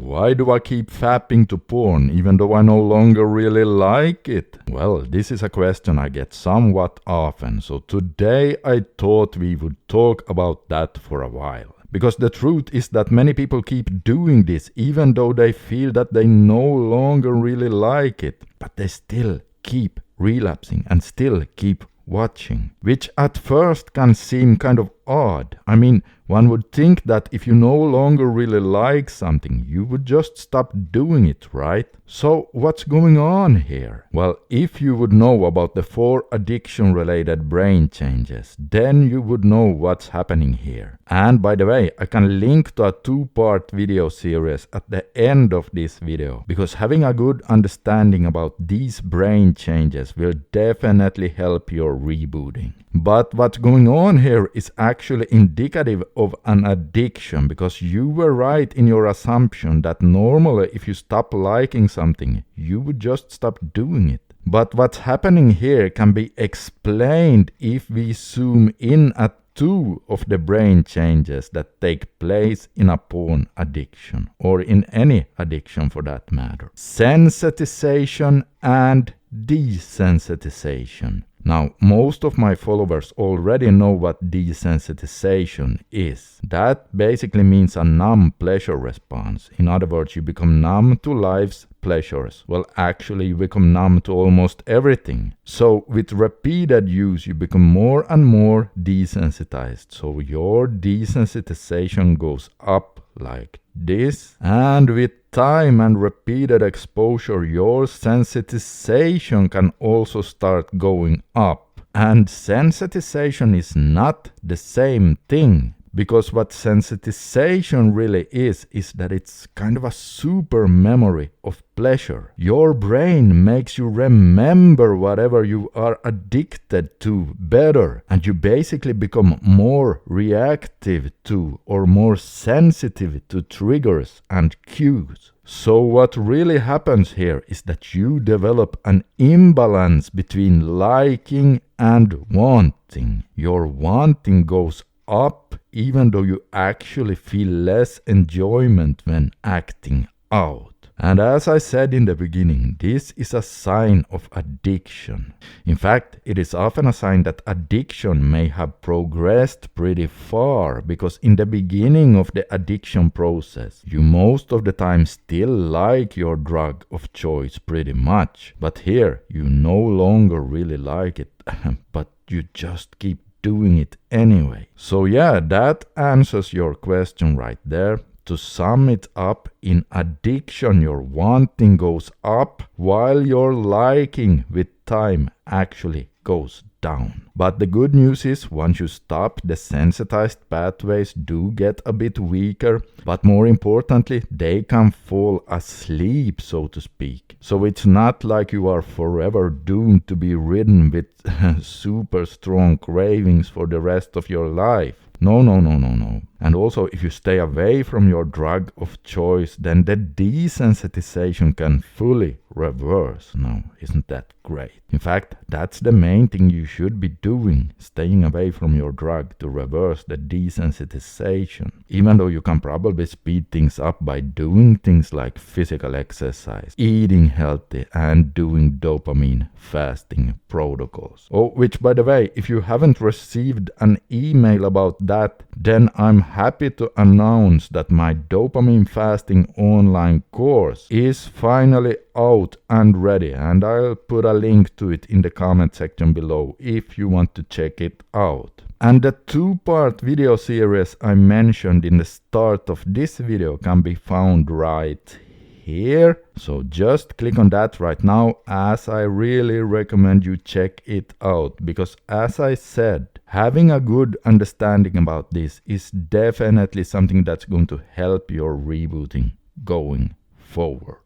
Why do I keep fapping to porn even though I no longer really like it? Well, this is a question I get somewhat often, so today I thought we would talk about that for a while. Because the truth is that many people keep doing this even though they feel that they no longer really like it, but they still keep relapsing and still keep watching, which at first can seem kind of odd. I mean, one would think that if you no longer really like something, you would just stop doing it, right? So what's going on here? Well, if you would know about the 4 addiction-related brain changes, then you would know what's happening here. And by the way, I can link to a 2-part video series at the end of this video, because having a good understanding about these brain changes will definitely help your rebooting. But what's going on here is actually indicative of an addiction, because you were right in your assumption that normally if you stop liking something, you would just stop doing it. But what's happening here can be explained if we zoom in at 2 of the brain changes that take place in a porn addiction, or in any addiction for that matter. Sensitization and desensitization. Now, most of my followers already know what desensitization is. That basically means a numb pleasure response. In other words, you become numb to life's pleasures. Well, actually, you become numb to almost everything. So, with repeated use, you become more and more desensitized. So, your desensitization goes up like this, and with time and repeated exposure, your sensitization can also start going up. And sensitization is not the same thing, because what sensitization really is that it's kind of a super memory of pleasure. Your brain makes you remember whatever you are addicted to better, and you basically become more reactive to or more sensitive to triggers and cues. So what really happens here is that you develop an imbalance between liking and wanting. Your wanting goes up even though you actually feel less enjoyment when acting out. And as I said in the beginning, this is a sign of addiction. In fact, it is often a sign that addiction may have progressed pretty far, because in the beginning of the addiction process, you most of the time still like your drug of choice pretty much. But here, you no longer really like it, but you just keep doing it anyway. So yeah, that answers your question right there. To sum it up, in addiction your wanting goes up while your liking with time actually goes down. But the good news is, once you stop, the sensitized pathways do get a bit weaker, but more importantly, they can fall asleep, so to speak. So it's not like you are forever doomed to be ridden with super strong cravings for the rest of your life. No. And also, if you stay away from your drug of choice, then the desensitization can fully reverse. Now, isn't that great? In fact, that's the main thing you should be doing, staying away from your drug to reverse the desensitization. Even though you can probably speed things up by doing things like physical exercise, eating healthy, and doing dopamine fasting protocols. Oh, which by the way, if you haven't received an email about that, then I'm happy to announce that my dopamine fasting online course is finally out and ready, and I'll put a link to it in the comment section below if you want to check it out. And the 2-part video series I mentioned in the start of this video can be found right here. So just click on that right now, as I really recommend you check it out, because as I said, having a good understanding about this is definitely something that's going to help your rebooting going forward.